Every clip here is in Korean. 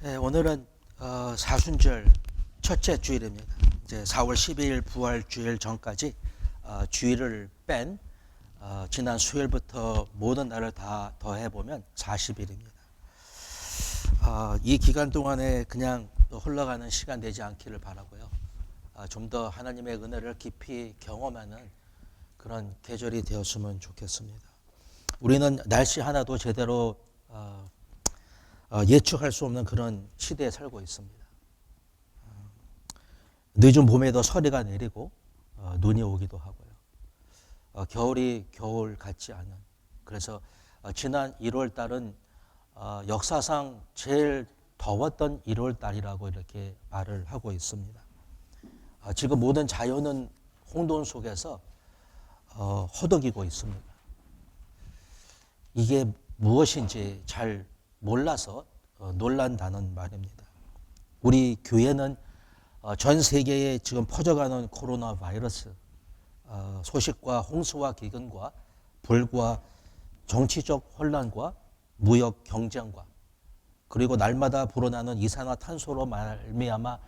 네, 오늘은 사순절 첫째 주일입니다. 이제 4월 12일 부활주일 전까지 주일을 뺀 지난 수요일부터 모든 날을 다 더해보면 40일입니다. 이 기간 동안에 그냥 흘러가는 시간 되지 않기를 바라고요. 좀 더 하나님의 은혜를 깊이 경험하는 그런 계절이 되었으면 좋겠습니다. 우리는 날씨 하나도 제대로 예측할 수 없는 그런 시대에 살고 있습니다. 늦은 봄에도 서리가 내리고 눈이 오기도 하고요. 겨울이 겨울 같지 않은, 그래서 지난 1월 달은 역사상 제일 더웠던 1월 달이라고 이렇게 말을 하고 있습니다. 지금 모든 자연은 혼돈 속에서 허덕이고 있습니다. 이게 무엇인지 잘 몰라서 놀란다는 말입니다. 우리 교회는 전 세계에 지금 퍼져가는 코로나 바이러스 소식과 홍수와 기근과 불과 정치적 혼란과 무역 경쟁과 그리고 날마다 불어나는 이산화탄소로 말미암아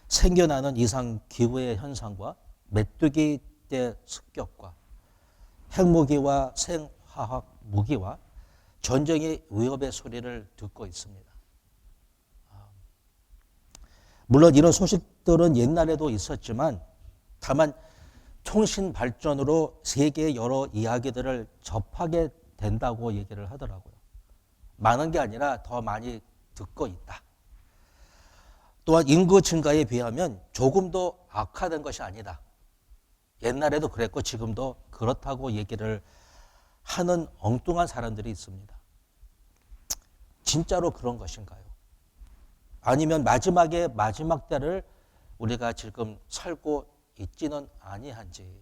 생겨나는 이상 기후의 현상과 메뚜기 떼 습격과 핵무기와 생화학 무기와 전쟁의 위협의 소리를 듣고 있습니다. 물론 이런 소식들은 옛날에도 있었지만 다만 통신 발전으로 세계의 여러 이야기들을 접하게 된다고 얘기를 하더라고요. 많은 게 아니라 더 많이 듣고 있다. 또한 인구 증가에 비하면 조금도 악화된 것이 아니다. 옛날에도 그랬고 지금도 그렇다고 얘기를 하는 엉뚱한 사람들이 있습니다. 진짜로 그런 것인가요? 아니면 마지막에 마지막 때를 우리가 지금 살고 있지는 아니한지.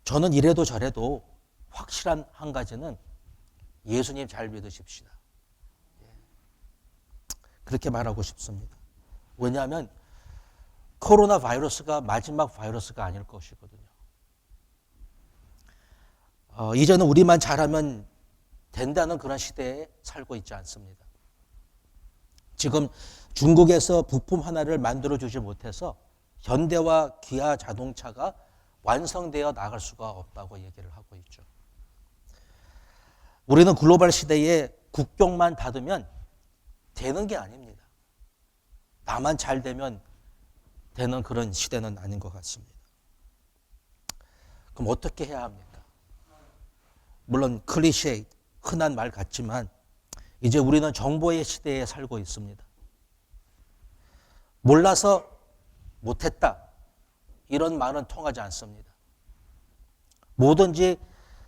저는 이래도 저래도 확실한 한 가지는 예수님 잘 믿으십시다. 그렇게 말하고 싶습니다. 왜냐하면 코로나 바이러스가 마지막 바이러스가 아닐 것이거든요. 이제는 우리만 잘하면 된다는 그런 시대에 살고 있지 않습니다. 지금 중국에서 부품 하나를 만들어주지 못해서 현대와 기아 자동차가 완성되어 나갈 수가 없다고 얘기를 하고 있죠. 우리는 글로벌 시대에 국경만 닫으면 되는 게 아닙니다. 나만 잘 되면 되는 그런 시대는 아닌 것 같습니다. 그럼 어떻게 해야 합니까? 물론 클리셰, 흔한 말 같지만 이제 우리는 정보의 시대에 살고 있습니다. 몰라서 못했다. 이런 말은 통하지 않습니다. 뭐든지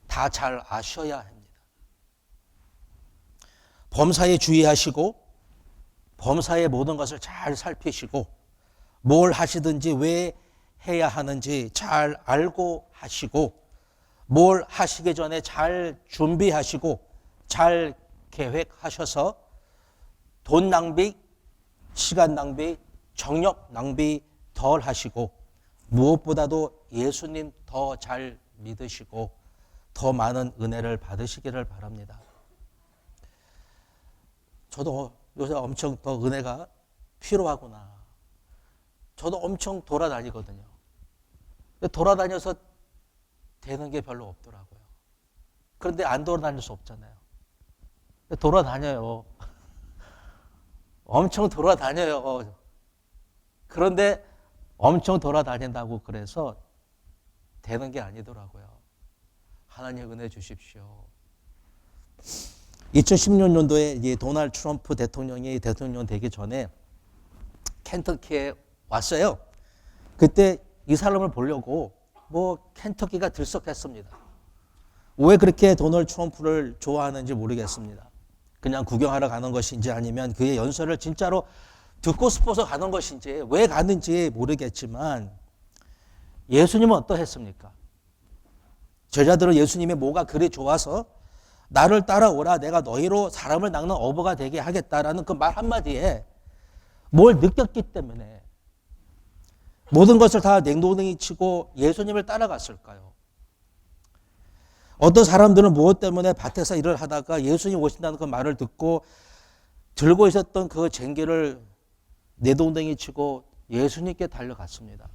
다 잘 아셔야 합니다. 범사에 주의하시고 범사의 모든 것을 잘 살피시고 뭘 하시든지 왜 해야 하는지 잘 알고 하시고 뭘 하시기 전에 잘 준비하시고 잘 계획하셔서 돈 낭비, 시간 낭비, 정력 낭비 덜 하시고 무엇보다도 예수님 더 잘 믿으시고 더 많은 은혜를 받으시기를 바랍니다. 저도 요새 엄청 더 은혜가 필요하구나. 저도 엄청 돌아다니거든요. 돌아다녀서 되는 게 별로 없더라고요. 그런데 안 돌아다닐 수 없잖아요. 돌아다녀요. 엄청 돌아다녀요. 그런데 엄청 돌아다닌다고 그래서 되는 게 아니더라고요. 하나님 은혜 주십시오. 2016년도에 도널드 트럼프 대통령이 대통령 되기 전에 켄터키에 왔어요. 그때 이 사람을 보려고 켄터키가 들썩했습니다. 왜 그렇게 도널드 트럼프를 좋아하는지 모르겠습니다. 그냥 구경하러 가는 것인지 아니면 그의 연설을 진짜로 듣고 싶어서 가는 것인지 왜 가는지 모르겠지만 예수님은 어떠했습니까? 제자들은 예수님의 뭐가 그리 좋아서 나를 따라오라 내가 너희로 사람을 낚는 어부가 되게 하겠다라는 그 말 한마디에 뭘 느꼈기 때문에 모든 것을 다 냉동이 치고 예수님을 따라갔을까요? 어떤 사람들은 무엇 때문에 밭에서 일을 하다가 예수님 오신다는 그 말을 듣고 들고 있었던 그 쟁기를 내동댕이 치고 예수님께 달려갔습니다.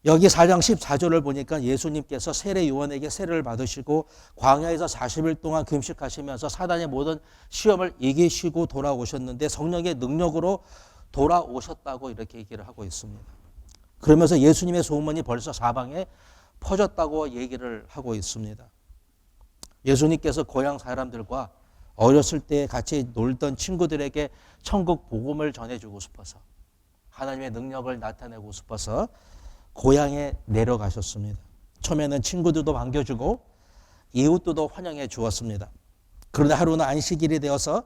여기 4장 14절을 보니까 예수님께서 세례 요한에게 세례를 받으시고 광야에서 40일 동안 금식하시면서 사단의 모든 시험을 이기시고 돌아오셨는데 성령의 능력으로 돌아오셨다고 이렇게 얘기를 하고 있습니다. 그러면서 예수님의 소문이 벌써 사방에 퍼졌다고 얘기를 하고 있습니다. 예수님께서 고향 사람들과 어렸을 때 같이 놀던 친구들에게 천국 복음을 전해주고 싶어서 하나님의 능력을 나타내고 싶어서 고향에 내려가셨습니다. 처음에는 친구들도 반겨주고 이웃들도 환영해 주었습니다. 그런데 하루는 안식일이 되어서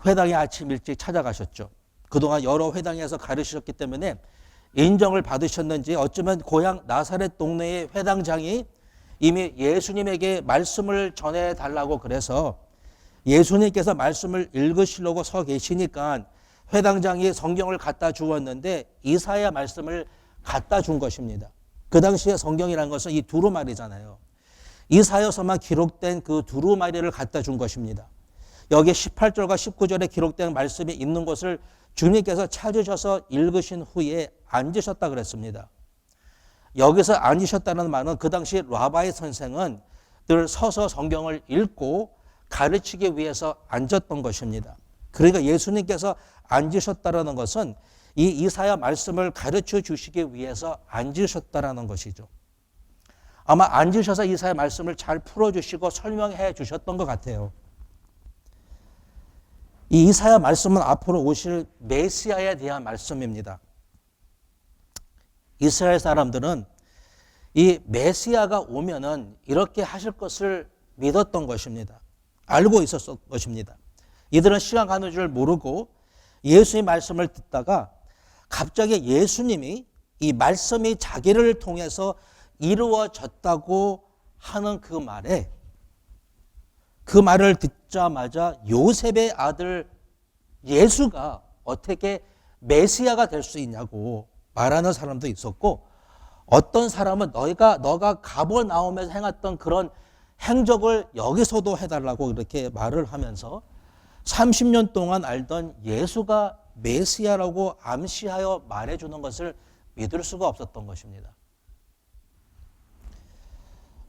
회당에 아침 일찍 찾아가셨죠. 그동안 여러 회당에서 가르치셨기 때문에 인정을 받으셨는지 어쩌면 고향 나사렛 동네의 회당장이 이미 예수님에게 말씀을 전해달라고 그래서 예수님께서 말씀을 읽으시려고 서 계시니까 회당장이 성경을 갖다 주었는데 이사야 말씀을 갖다 준 것입니다. 그 당시에 성경이라는 것은 이 두루마리잖아요. 이사야서만 기록된 그 두루마리를 갖다 준 것입니다. 여기 18절과 19절에 기록된 말씀이 있는 곳을 주님께서 찾으셔서 읽으신 후에 앉으셨다 그랬습니다. 여기서 앉으셨다는 말은 그 당시 라바이 선생은 늘 서서 성경을 읽고 가르치기 위해서 앉았던 것입니다. 그러니까 예수님께서 앉으셨다는 것은 이 이사야 말씀을 가르쳐 주시기 위해서 앉으셨다는 것이죠. 아마 앉으셔서 이사야 말씀을 잘 풀어주시고 설명해 주셨던 것 같아요. 이 이사야 말씀은 앞으로 오실 메시아에 대한 말씀입니다. 이스라엘 사람들은 이 메시아가 오면은 이렇게 하실 것을 믿었던 것입니다. 알고 있었을 것입니다. 이들은 시간 가는 줄 모르고 예수의 말씀을 듣다가 갑자기 예수님이 이 말씀이 자기를 통해서 이루어졌다고 하는 그 말에 그 말을 듣자마자 요셉의 아들 예수가 어떻게 메시아가 될 수 있냐고 말하는 사람도 있었고 어떤 사람은 너가 가버나움에서 행했던 그런 행적을 여기서도 해달라고 이렇게 말을 하면서 30년 동안 알던 예수가 메시아라고 암시하여 말해주는 것을 믿을 수가 없었던 것입니다.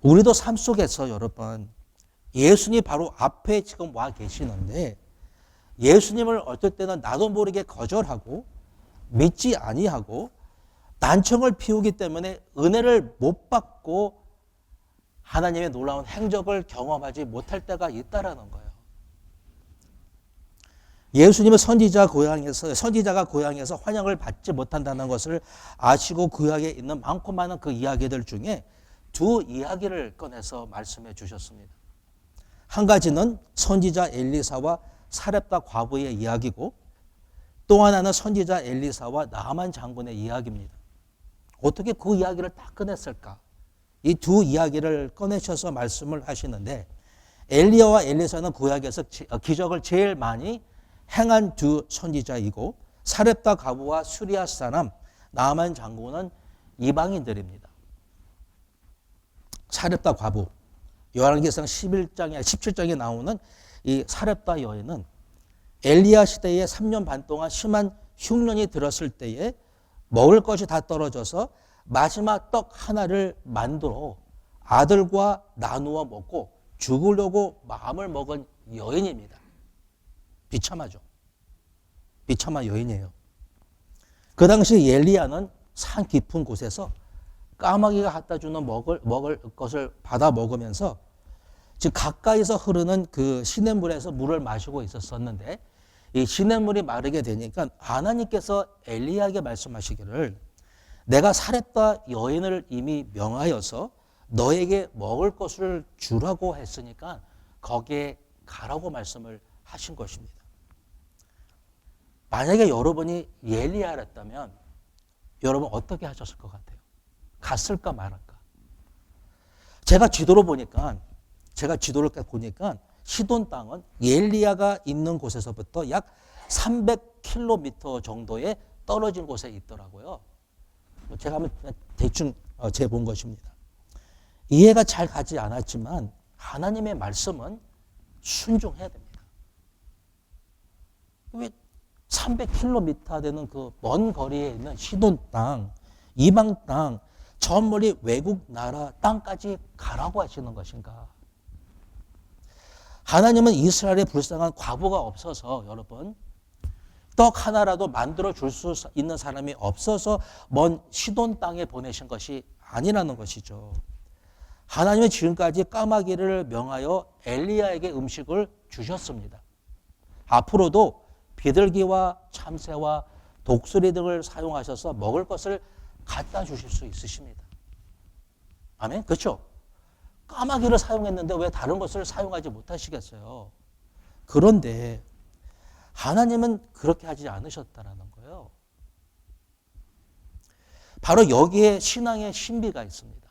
우리도 삶 속에서 여러분 예수님이 바로 앞에 지금 와 계시는데 예수님을 어떨 때는 나도 모르게 거절하고 믿지 아니하고 난청을 피우기 때문에 은혜를 못 받고 하나님의 놀라운 행적을 경험하지 못할 때가 있다라는 거예요. 예수님은 선지자가 고향에서 환영을 받지 못한다는 것을 아시고 구약에 있는 많고 많은 그 이야기들 중에 두 이야기를 꺼내서 말씀해 주셨습니다. 한 가지는 선지자 엘리사와 사렙다 과부의 이야기고 또 하나는 선지자 엘리사와 나만 장군의 이야기입니다. 어떻게 그 이야기를 다 꺼냈을까? 이 두 이야기를 꺼내셔서 말씀을 하시는데 엘리야와 엘리사는 구약에서 기적을 제일 많이 행한 두 선지자이고 사렙다 과부와 수리아 사람 나만 장군은 이방인들입니다. 사렙다 과부 요한계시록 17장에 나오는 이 사렙다 여인은 엘리야 시대에 3년 반 동안 심한 흉년이 들었을 때에 먹을 것이 다 떨어져서 마지막 떡 하나를 만들어 아들과 나누어 먹고 죽으려고 마음을 먹은 여인입니다. 비참하죠. 비참한 여인이에요. 그 당시 엘리야는 산 깊은 곳에서 까마귀가 갖다 주는 먹을 것을 받아 먹으면서 즉 가까이서 흐르는 그 시냇물에서 물을 마시고 있었었는데 이 시냇물이 마르게 되니까 하나님께서 엘리야에게 말씀하시기를 내가 사렙다 여인을 이미 명하여서 너에게 먹을 것을 주라고 했으니까 거기에 가라고 말씀을 하신 것입니다. 만약에 여러분이 엘리야였다면 여러분 어떻게 하셨을 것 같아요? 갔을까 말할까? 제가 지도를 보니까 시돈 땅은 엘리야가 있는 곳에서부터 약 300km 정도에 떨어진 곳에 있더라고요. 제가 한번 대충 재본 것입니다. 이해가 잘 가지 않았지만 하나님의 말씀은 순종해야 됩니다. 왜 300km 되는 그 먼 거리에 있는 시돈 땅, 이방 땅, 저 멀리 외국 나라 땅까지 가라고 하시는 것인가? 하나님은 이스라엘의 불쌍한 과부가 없어서 여러분 떡 하나라도 만들어 줄 수 있는 사람이 없어서 먼 시돈 땅에 보내신 것이 아니라는 것이죠. 하나님은 지금까지 까마귀를 명하여 엘리야에게 음식을 주셨습니다. 앞으로도 비둘기와 참새와 독수리 등을 사용하셔서 먹을 것을 갖다 주실 수 있으십니다. 아멘? 그렇죠? 까마귀를 사용했는데 왜 다른 것을 사용하지 못하시겠어요? 그런데 하나님은 그렇게 하지 않으셨다는 거예요. 바로 여기에 신앙의 신비가 있습니다.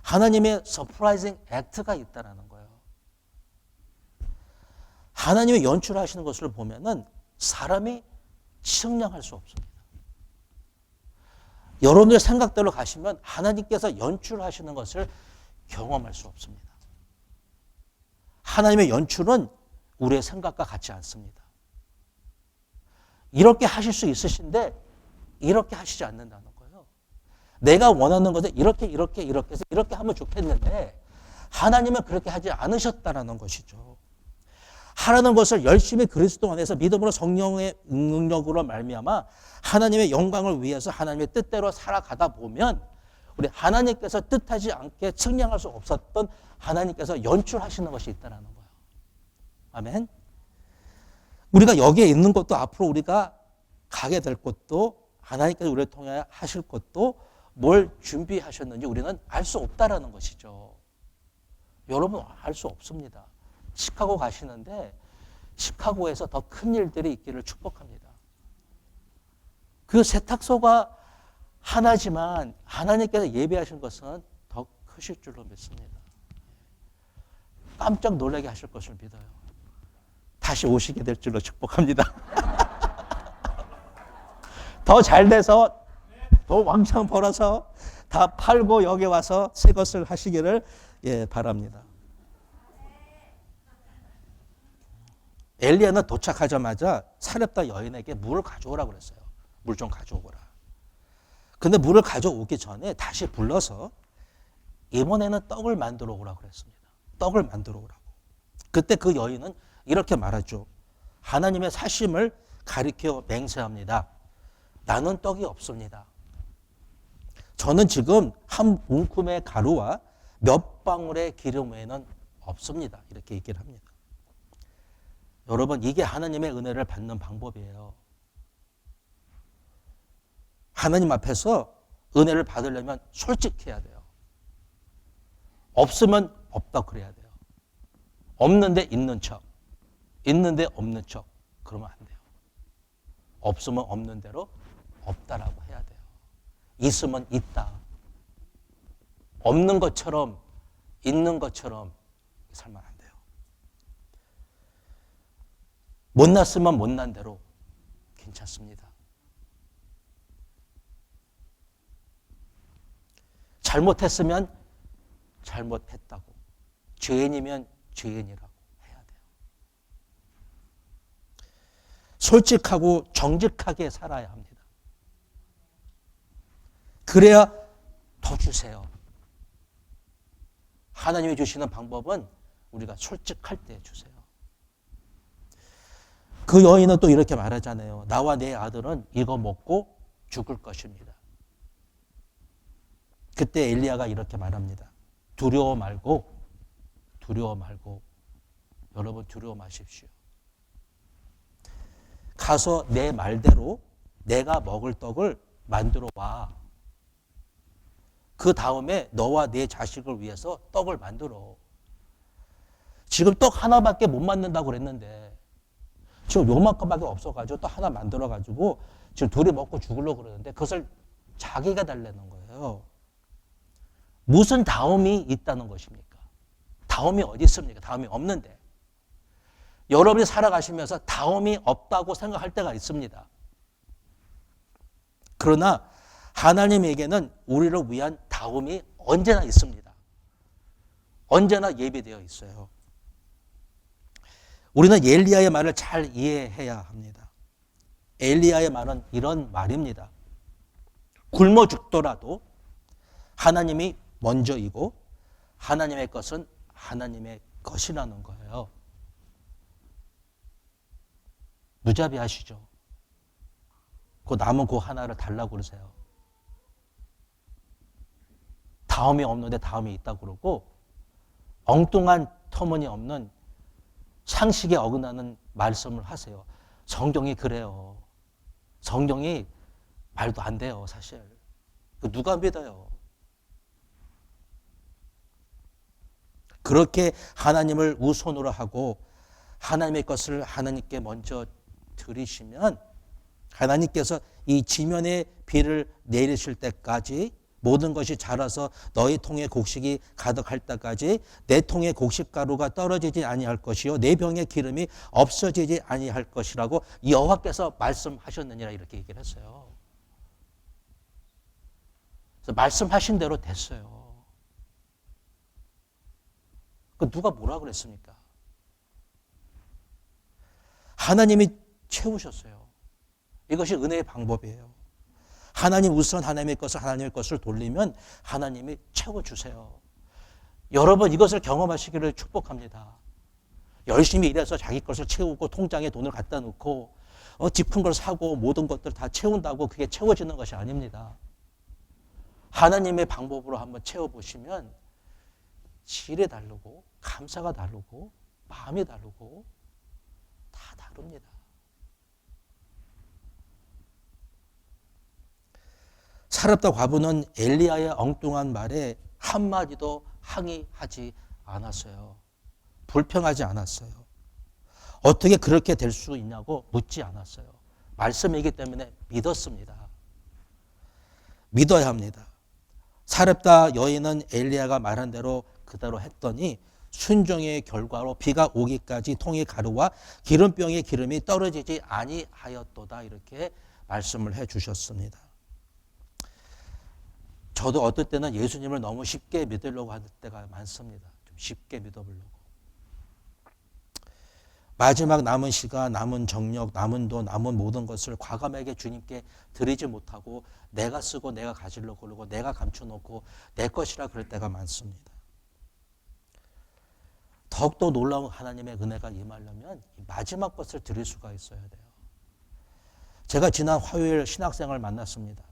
하나님의 서프라이징 액트가 있다는 거예요. 하나님의 연출하시는 것을 보면은 사람이 측량할 수 없습니다. 여러분들 생각대로 가시면 하나님께서 연출하시는 것을 경험할 수 없습니다. 하나님의 연출은 우리의 생각과 같지 않습니다. 이렇게 하실 수 있으신데 이렇게 하시지 않는다는 거예요. 내가 원하는 것을 이렇게 해서 이렇게 하면 좋겠는데 하나님은 그렇게 하지 않으셨다는 것이죠. 하라는 것을 열심히 그리스도 안에서 믿음으로 성령의 능력으로 말미암아 하나님의 영광을 위해서 하나님의 뜻대로 살아가다 보면 우리 하나님께서 뜻하지 않게 측량할 수 없었던 하나님께서 연출하시는 것이 있다는 거예요. 아멘. 우리가 여기에 있는 것도 앞으로 우리가 가게 될 것도 하나님께서 우리를 통해 하실 것도 뭘 준비하셨는지 우리는 알 수 없다라는 것이죠. 여러분 알 수 없습니다. 시카고 가시는데 시카고에서 더 큰 일들이 있기를 축복합니다. 그 세탁소가 하나지만 하나님께서 예비하신 것은 더 크실 줄로 믿습니다. 깜짝 놀라게 하실 것을 믿어요. 다시 오시게 될 줄로 축복합니다. 더 잘 돼서 더 왕창 벌어서 다 팔고 여기 와서 새 것을 하시기를 바랍니다. 엘리야는 도착하자마자 사렙다 여인에게 물을 가져오라고 그랬어요. 물 좀 가져오거라. 근데 물을 가져오기 전에 다시 불러서 이번에는 떡을 만들어 오라고 그랬습니다. 떡을 만들어 오라고. 그때 그 여인은 이렇게 말하죠. 하나님의 사심을 가리켜 맹세합니다. 나는 떡이 없습니다. 저는 지금 한 움큼의 가루와 몇 방울의 기름 외에는 없습니다. 이렇게 얘기를 합니다. 여러분, 이게 하나님의 은혜를 받는 방법이에요. 하나님 앞에서 은혜를 받으려면 솔직해야 돼요. 없으면 없다 그래야 돼요. 없는데 있는 척, 있는데 없는 척 그러면 안 돼요. 없으면 없는 대로 없다라고 해야 돼요. 있으면 있다. 없는 것처럼 있는 것처럼 살면 안 돼요. 못났으면 못난 대로 괜찮습니다. 잘못했으면 잘못했다고, 죄인이면 죄인이라고 해야 돼요. 솔직하고 정직하게 살아야 합니다. 그래야 더 주세요. 하나님이 주시는 방법은 우리가 솔직할 때 주세요. 그 여인은 또 이렇게 말하잖아요. 나와 내 아들은 이거 먹고 죽을 것입니다. 그때 엘리야가 이렇게 말합니다. 두려워 말고 여러분 두려워 마십시오. 가서 내 말대로 내가 먹을 떡을 만들어 와. 그 다음에 너와 내 자식을 위해서 떡을 만들어. 지금 떡 하나밖에 못 만든다고 그랬는데 지금 요만큼밖에 없어가지고 또 하나 만들어가지고 지금 둘이 먹고 죽으려고 그러는데 그것을 자기가 달라는 거예요. 무슨 다음이 있다는 것입니까? 다음이 어디 있습니까? 다음이 없는데. 여러분이 살아가시면서 다음이 없다고 생각할 때가 있습니다. 그러나 하나님에게는 우리를 위한 다음이 언제나 있습니다. 언제나 예비되어 있어요. 우리는 엘리야의 말을 잘 이해해야 합니다. 엘리야의 말은 이런 말입니다. 굶어 죽더라도 하나님이 먼저이고 하나님의 것은 하나님의 것이라는 거예요. 무자비하시죠? 그 남은 그 하나를 달라고 그러세요. 다음이 없는데 다음이 있다고 그러고 엉뚱한 터무니없는 상식에 어긋나는 말씀을 하세요. 성경이 그래요. 성경이 말도 안 돼요, 사실. 누가 믿어요? 그렇게 하나님을 우선으로 하고 하나님의 것을 하나님께 먼저 드리시면 하나님께서 이 지면에 비를 내리실 때까지 모든 것이 자라서 너희 통에 곡식이 가득할 때까지 내 통에 곡식가루가 떨어지지 아니할 것이요 내 병에 기름이 없어지지 아니할 것이라고 여호와께서 말씀하셨느니라 이렇게 얘기를 했어요. 그래서 말씀하신 대로 됐어요. 누가 뭐라 그랬습니까? 하나님이 채우셨어요. 이것이 은혜의 방법이에요. 하나님 우선 하나님의 것을 돌리면 하나님이 채워주세요. 여러분 이것을 경험하시기를 축복합니다. 열심히 일해서 자기 것을 채우고 통장에 돈을 갖다 놓고 깊은 걸 사고 모든 것들 다 채운다고 그게 채워지는 것이 아닙니다. 하나님의 방법으로 한번 채워보시면 질이 다르고 감사가 다르고 마음이 다르고 다 다릅니다. 사렙다 과부는 엘리야의 엉뚱한 말에 한마디도 항의하지 않았어요. 불평하지 않았어요. 어떻게 그렇게 될 수 있냐고 묻지 않았어요. 말씀이기 때문에 믿었습니다. 믿어야 합니다. 사렙다 여인은 엘리야가 말한 대로 그대로 했더니 순종의 결과로 비가 오기까지 통의 가루와 기름병의 기름이 떨어지지 아니하였도다 이렇게 말씀을 해 주셨습니다. 저도 어떨 때는 예수님을 너무 쉽게 믿으려고 할 때가 많습니다. 좀 쉽게 믿어보려고. 마지막 남은 시간, 남은 정력, 남은 돈, 남은 모든 것을 과감하게 주님께 드리지 못하고 내가 쓰고 내가 가지려고 그러고 내가 감춰놓고 내 것이라 그럴 때가 많습니다. 더욱더 놀라운 하나님의 은혜가 임하려면 마지막 것을 드릴 수가 있어야 돼요. 제가 지난 화요일 신학생을 만났습니다.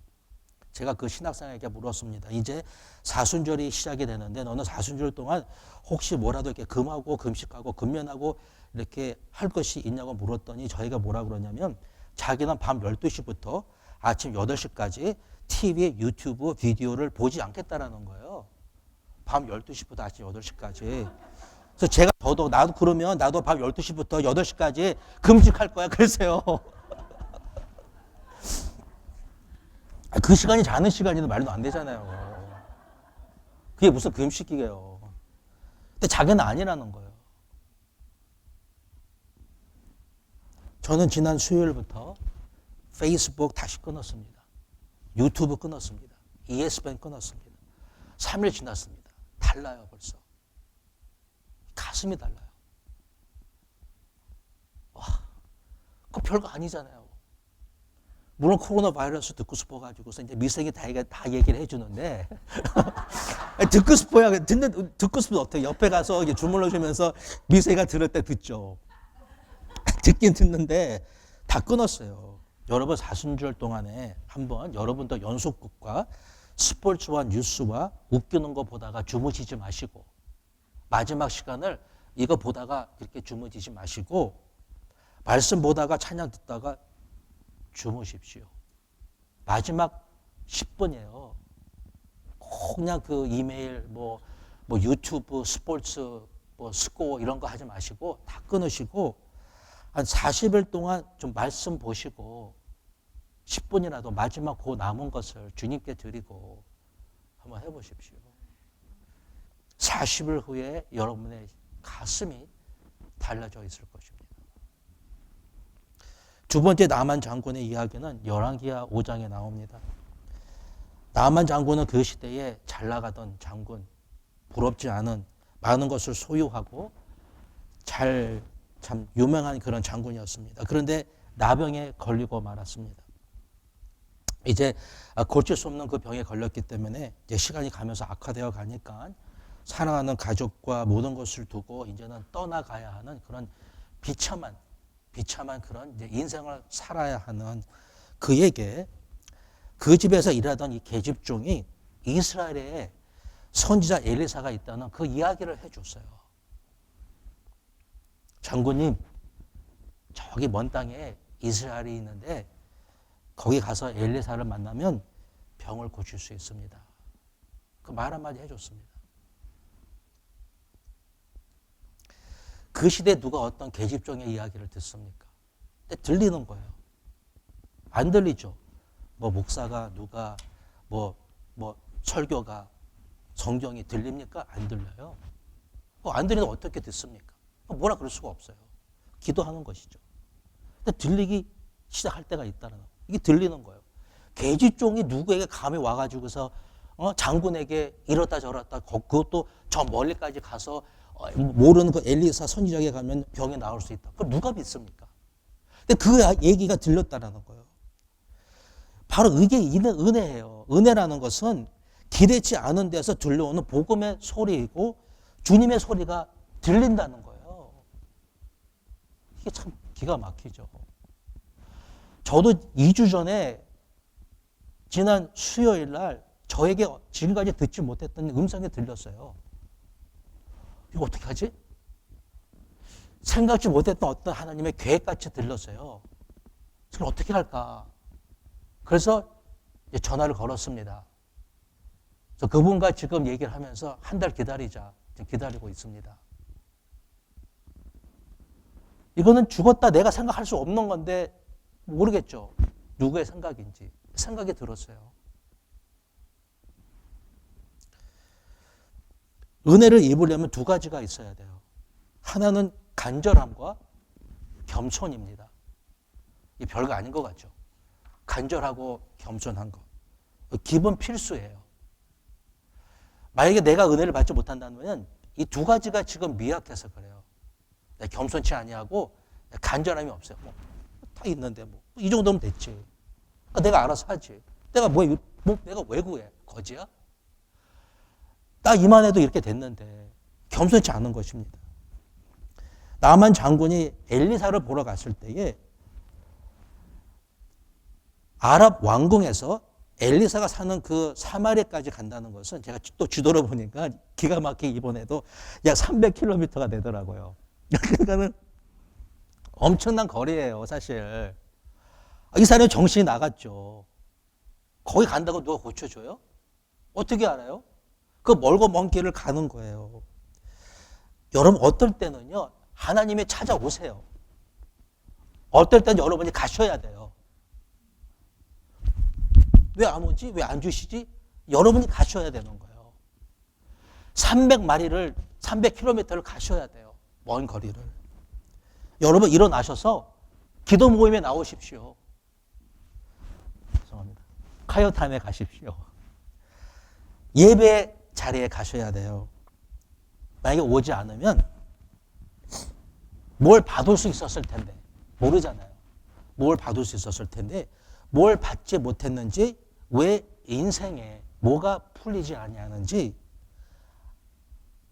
제가 그 신학생에게 물었습니다. 이제 사순절이 시작이 되는데 너는 사순절 동안 혹시 뭐라도 이렇게 금하고 금식하고 금면하고 이렇게 할 것이 있냐고 물었더니 저희가 뭐라 그러냐면 자기는 밤 12시부터 아침 8시까지 TV, 유튜브 비디오를 보지 않겠다라는 거예요. 밤 12시부터 아침 8시까지. 그래서 제가 나도 그러면 나도 밤 12시부터 8시까지 금식할 거야. 그랬어요. 그 시간이 자는 시간이든 말도 안 되잖아요. 그게 무슨 금식이에요. 근데 자기는 아니라는 거예요. 저는 지난 수요일부터 페이스북 다시 끊었습니다. 유튜브 끊었습니다. ESPN 끊었습니다. 3일 지났습니다. 달라요 벌써. 가슴이 달라요. 와, 그거 별거 아니잖아요. 물론 코로나 바이러스 듣고 싶어가지고서 이제 미생이 다 얘기를 해주는데 듣고 싶어야 듣고 싶으면 어때요? 옆에 가서 주물러 주면서 미생이가 들을 때 듣죠. 듣긴 듣는데 다 끊었어요. 여러분 사순절 동안에 한번 여러분도 연속극과 스포츠와 뉴스와 웃기는 거 보다가 주무시지 마시고 마지막 시간을 이거 보다가 이렇게 주무시지 마시고 말씀 보다가 찬양 듣다가 주무십시오. 마지막 10분이에요. 꼭 그냥 그 이메일, 뭐 유튜브, 스포츠, 스코어 이런 거 하지 마시고 다 끊으시고 한 40일 동안 좀 말씀 보시고 10분이라도 마지막 그 남은 것을 주님께 드리고 한번 해보십시오. 40일 후에 여러분의 가슴이 달라져 있을 것입니다. 두 번째 나만 장군의 이야기는 열왕기하 5장에 나옵니다. 나만 장군은 그 시대에 잘 나가던 장군, 부럽지 않은 많은 것을 소유하고 잘 참 유명한 그런 장군이었습니다. 그런데 나병에 걸리고 말았습니다. 이제 고칠 수 없는 그 병에 걸렸기 때문에 이제 시간이 가면서 악화되어 가니까 사랑하는 가족과 모든 것을 두고 이제는 떠나가야 하는 그런 비참한 그런 이제 인생을 살아야 하는 그에게 그 집에서 일하던 이 계집종이 이스라엘에 선지자 엘리사가 있다는 그 이야기를 해줬어요. 장군님, 저기 먼 땅에 이스라엘이 있는데 거기 가서 엘리사를 만나면 병을 고칠 수 있습니다. 그 말 한마디 해줬습니다. 그 시대에 누가 어떤 계집종의 이야기를 듣습니까? 근데 들리는 거예요. 안 들리죠? 뭐 목사가 누가 뭐 설교가 성경이 들립니까? 안 들려요. 안 들리면 어떻게 듣습니까? 뭐라 그럴 수가 없어요. 기도하는 것이죠. 근데 들리기 시작할 때가 있다는 거. 이게 들리는 거예요. 계집종이 누구에게 감히 와가지고서 장군에게 이렇다 저렇다 그것도 저 멀리까지 가서 모르는 그 엘리사 선지자에게 가면 병이 나을 수 있다. 그걸 누가 믿습니까? 근데 그 얘기가 들렸다라는 거예요. 바로 이게 은혜예요. 은혜라는 것은 기대치 않은 데서 들려오는 복음의 소리이고 주님의 소리가 들린다는 거예요. 이게 참 기가 막히죠. 저도 2주 전에 지난 수요일 날 저에게 지금까지 듣지 못했던 음성이 들렸어요. 이거 어떻게 하지? 생각지 못했던 어떤 하나님의 계획같이 들렸어요. 그걸 어떻게 할까? 그래서 전화를 걸었습니다. 그래서 그분과 지금 얘기를 하면서 한 달 기다리자. 지금 기다리고 있습니다. 이거는 죽었다 내가 생각할 수 없는 건데 모르겠죠. 누구의 생각인지. 생각이 들었어요. 은혜를 입으려면 두 가지가 있어야 돼요. 하나는 간절함과 겸손입니다. 이 별거 아닌 것 같죠. 간절하고 겸손한 것. 기본 필수예요. 만약에 내가 은혜를 받지 못한다면 이 두 가지가 지금 미약해서 그래요. 겸손치 아니하고 간절함이 없어요. 다 있는데 이 정도면 됐지. 내가 알아서 하지. 내가 내가 왜 구해? 거지야? 나 이만해도 이렇게 됐는데 겸손치 않은 것입니다. 나만 장군이 엘리사를 보러 갔을 때에 아랍 왕궁에서 엘리사가 사는 그 사마리아까지 간다는 것은 제가 또 지도를 보니까 기가 막히게 이번에도 약 300km가 되더라고요. 그러니까는 엄청난 거리예요, 사실. 이 사람이 정신이 나갔죠. 거기 간다고 누가 고쳐줘요? 어떻게 알아요? 그 멀고 먼 길을 가는 거예요. 여러분, 어떨 때는요, 하나님이 찾아오세요. 어떨 때는 여러분이 가셔야 돼요. 왜 안 오지? 왜 안 주시지? 여러분이 가셔야 되는 거예요. 300km를 가셔야 돼요. 먼 거리를. 여러분, 일어나셔서 기도 모임에 나오십시오. 죄송합니다. 카이어타임에 가십시오. 예배 자리에 가셔야 돼요. 만약에 오지 않으면 뭘 받을 수 있었을 텐데 모르잖아요. 뭘 받을 수 있었을 텐데 뭘 받지 못했는지 왜 인생에 뭐가 풀리지 아니하는지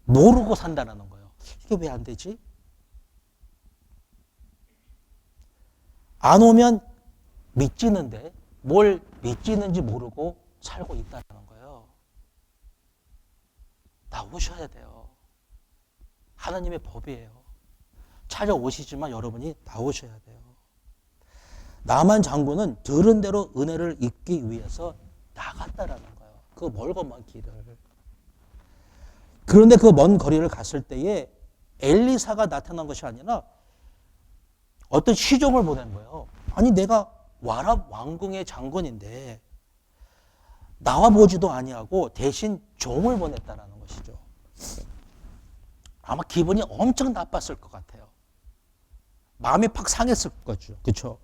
모르고 산다는 거예요. 이게 왜 안 되지? 안 오면 믿지는데 뭘 믿지는지 모르고 살고 있다는 거예요. 나오셔야 돼요. 하나님의 법이에요. 찾아오시지만 여러분이 나오셔야 돼요. 나만 장군은 들은 대로 은혜를 입기 위해서 나갔다라는 거예요. 그 멀고 먼 길을. 그런데 그 먼 거리를 갔을 때에 엘리사가 나타난 것이 아니라 어떤 시종을 보낸 거예요. 아니 내가 아랍 왕궁의 장군인데 나와 보지도 아니하고 대신 종을 보냈다는 것이죠. 아마 기분이 엄청 나빴을 것 같아요. 마음이 팍 상했을 거죠. 그렇죠?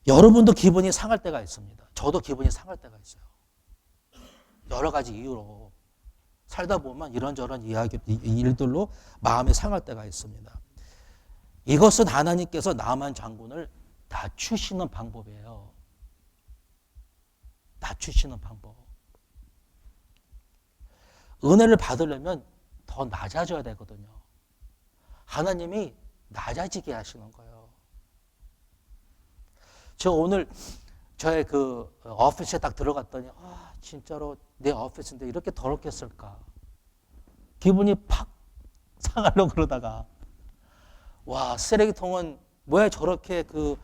여러분도 기분이 상할 때가 있습니다. 저도 기분이 상할 때가 있어요. 여러 가지 이유로. 살다 보면 이런저런 일들로 마음이 상할 때가 있습니다. 이것은 하나님께서 나만 장군을 낮추시는 방법이에요. 낮추시는 방법. 은혜를 받으려면 더 낮아져야 되거든요. 하나님이 낮아지게 하시는 거예요. 저 오늘 저의 그 오피스에 딱 들어갔더니 진짜로 내 오피스인데 이렇게 더럽게 쓸까? 기분이 팍 상하려고 그러다가 와, 쓰레기통은 왜 저렇게 그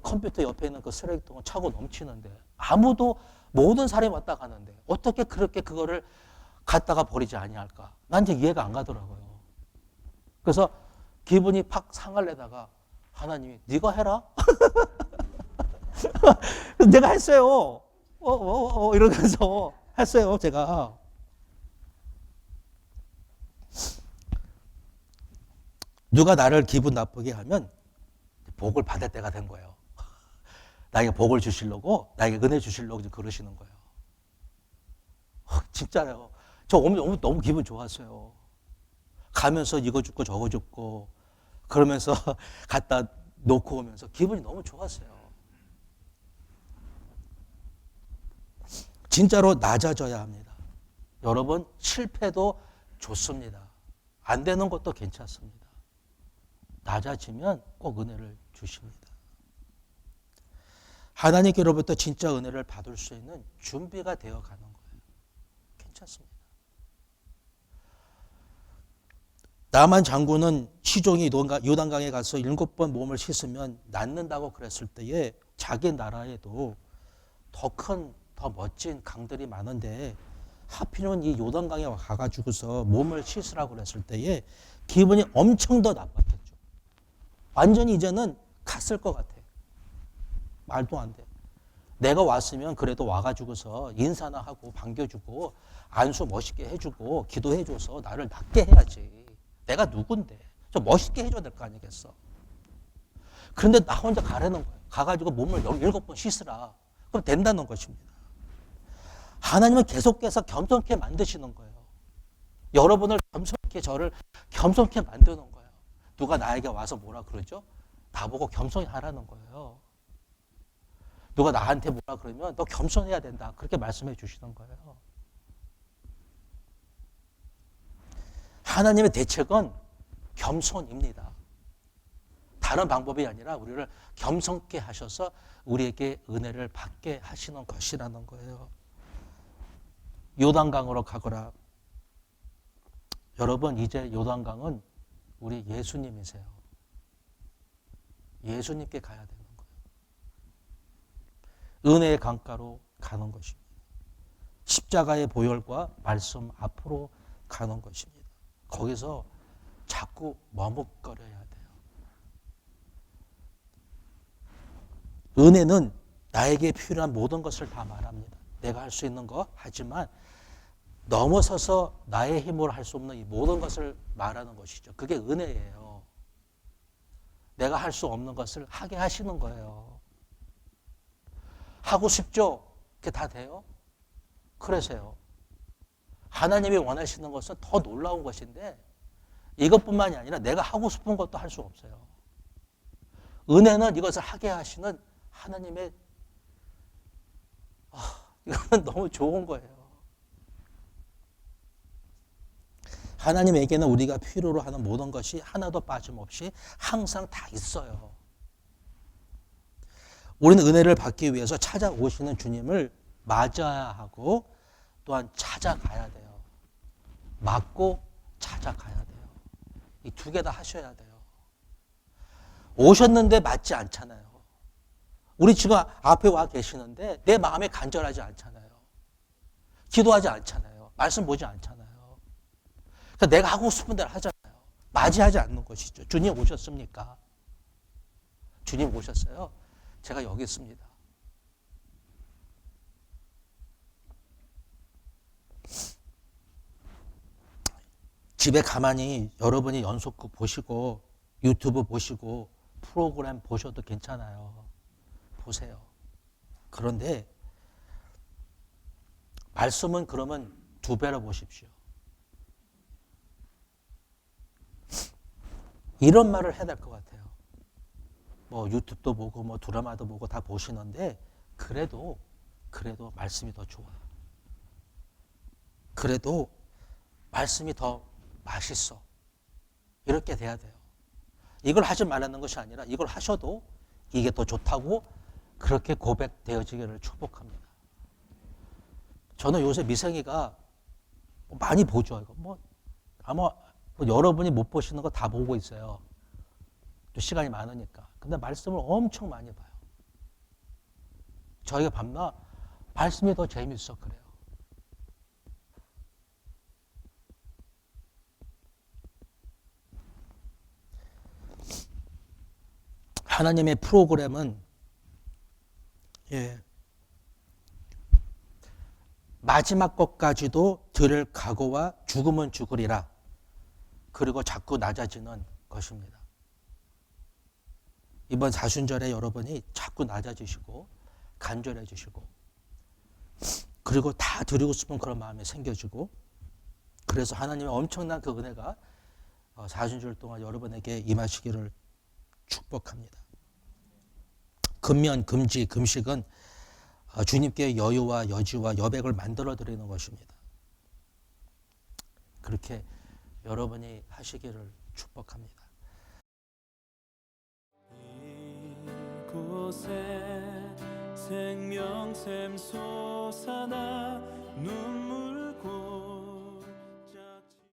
컴퓨터 옆에 있는 그 쓰레기통은 차고 넘치는데 아무도 모든 사람이 왔다 가는데 어떻게 그렇게 그거를 갖다가 버리지 아니할까? 난 이제 이해가 안 가더라고요. 그래서 기분이 팍 상하려다가 하나님이 네가 해라. 내가 했어요. 이러면서 했어요, 제가. 누가 나를 기분 나쁘게 하면 복을 받을 때가 된 거예요. 나에게 복을 주시려고, 나에게 은혜 주시려고 그러시는 거예요. 진짜요. 저 너무 기분 좋았어요. 가면서 이거 줍고 저거 줍고 그러면서 갖다 놓고 오면서 기분이 너무 좋았어요. 진짜로 낮아져야 합니다. 여러분, 실패도 좋습니다. 안 되는 것도 괜찮습니다. 낮아지면 꼭 은혜를 주십니다. 하나님께로부터 진짜 은혜를 받을 수 있는 준비가 되어 가는 거예요. 괜찮습니다. 나만 장군은 시종이 요단강에 가서 7번 몸을 씻으면 낫는다고 그랬을 때에 자기 나라에도 더 멋진 강들이 많은데 하필이면 이 요단강에 가가지고서 몸을 씻으라고 그랬을 때에 기분이 엄청 더 나빴겠죠. 완전히 이제는 갔을 것 같아. 말도 안 돼. 내가 왔으면 그래도 와가지고서 인사나 하고 반겨주고 안수 멋있게 해주고 기도해줘서 나를 낫게 해야지. 내가 누군데. 좀 멋있게 해줘야 될 거 아니겠어. 그런데 나 혼자 가라는 거예요. 가가지고 몸을 7번 씻으라. 그럼 된다는 것입니다. 하나님은 계속해서 겸손케 만드시는 거예요. 여러분을 저를 겸손케 만드는 거예요. 누가 나에게 와서 뭐라 그러죠? 나보고 겸손히 하라는 거예요. 누가 나한테 뭐라 그러면 너 겸손해야 된다. 그렇게 말씀해 주시는 거예요. 하나님의 대책은 겸손입니다. 다른 방법이 아니라 우리를 겸손케 하셔서 우리에게 은혜를 받게 하시는 것이라는 거예요. 요단강으로 가거라. 여러분, 이제 요단강은 우리 예수님이세요. 예수님께 가야 되는 거예요. 은혜의 강가로 가는 것입니다. 십자가의 보혈과 말씀 앞으로 가는 것입니다. 거기서 자꾸 머뭇거려야 돼요. 은혜는 나에게 필요한 모든 것을 다 말합니다. 내가 할 수 있는 거 하지만 넘어서서 나의 힘으로 할 수 없는 이 모든 것을 말하는 것이죠. 그게 은혜예요. 내가 할 수 없는 것을 하게 하시는 거예요. 하고 싶죠? 그게 다 돼요? 그러세요. 하나님이 원하시는 것은 더 놀라운 것인데 이것뿐만이 아니라 내가 하고 싶은 것도 할 수 없어요. 은혜는 이것을 하게 하시는 하나님의 이거는 너무 좋은 거예요. 하나님에게는 우리가 필요로 하는 모든 것이 하나도 빠짐없이 항상 다 있어요. 우리는 은혜를 받기 위해서 찾아오시는 주님을 맞아야 하고 또한 찾아가야 돼요. 맞고 찾아가야 돼요. 이 두 개 다 하셔야 돼요. 오셨는데 맞지 않잖아요. 우리 지금 앞에 와 계시는데 내 마음에 간절하지 않잖아요. 기도하지 않잖아요. 말씀 보지 않잖아요. 그러니까 내가 하고 싶은 대로 하잖아요. 맞이하지 않는 것이죠. 주님 오셨습니까? 주님 오셨어요. 제가 여기 있습니다. 집에 가만히 여러분이 연속극 보시고 유튜브 보시고 프로그램 보셔도 괜찮아요. 보세요. 그런데 말씀은 그러면 2배로 보십시오. 이런 말을 해야 될 것 같아요. 뭐 유튜브도 보고 뭐 드라마도 보고 다 보시는데 그래도 말씀이 더 좋아. 그래도 말씀이 더 맛있어. 이렇게 돼야 돼요. 이걸 하지 말라는 것이 아니라 이걸 하셔도 이게 더 좋다고 그렇게 고백되어지기를 축복합니다. 저는 요새 미생이가 많이 보죠. 이거 뭐 아마 여러분이 못 보시는 거 다 보고 있어요. 또 시간이 많으니까. 근데 말씀을 엄청 많이 봐요. 저희가 밤낮 말씀이 더 재밌어 그래요. 하나님의 프로그램은 마지막 것까지도 들을 각오와 죽으면 죽으리라. 그리고 자꾸 낮아지는 것입니다. 이번 사순절에 여러분이 자꾸 낮아지시고 간절해지시고 그리고 다 드리고 싶은 그런 마음이 생겨지고 그래서 하나님의 엄청난 그 은혜가 사순절 동안 여러분에게 임하시기를 축복합니다. 금면, 금지, 금식은 주님께 여유와 여지와 여백을 만들어 드리는 것입니다. 그렇게 여러분이 하시기를 축복합니다. 이곳에 생명샘 솟아나